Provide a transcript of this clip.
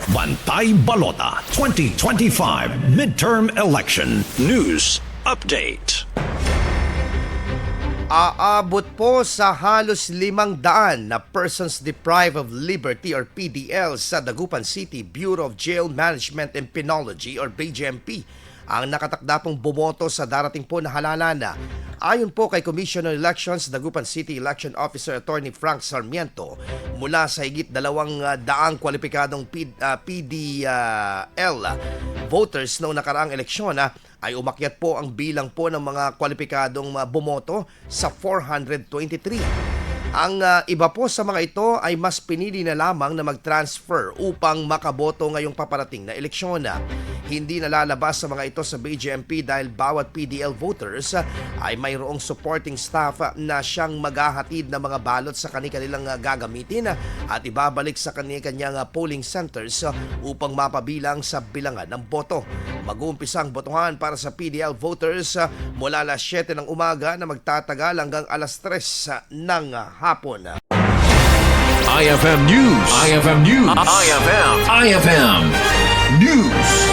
Bantay Balota 2025 Midterm Election News Update. Aabot po sa halos 500 na persons deprived of liberty or PDL sa Dagupan City Bureau of Jail Management and Penology or BJMP ang nakatakda pong bumoto sa darating po na halalan. Ayon po kay Commissioner Elections Dagupan City Election Officer Attorney Frank Sarmiento, mula sa higit 200 kwalipikadong PDL voters noong nakaraang eleksyon ay umakyat po ang bilang po ng mga kwalipikadong bumoto sa 423. Ang iba po sa mga ito ay mas pinili na lamang na mag-transfer upang makaboto ngayong paparating na eleksyon. Hindi nalalabas sa mga ito sa BJMP dahil bawat PDL voters ay mayroong supporting staff na siyang maghahatid ng mga balot sa kanilang gagamitin at ibabalik sa kanyang polling centers upang mapabilang sa bilangan ng boto. Mag-uumpisa ang botohan para sa PDL voters mula alas 7 ng umaga na magtatagal hanggang alas 3 ng hapon. IFM News. IFM News. IFM News.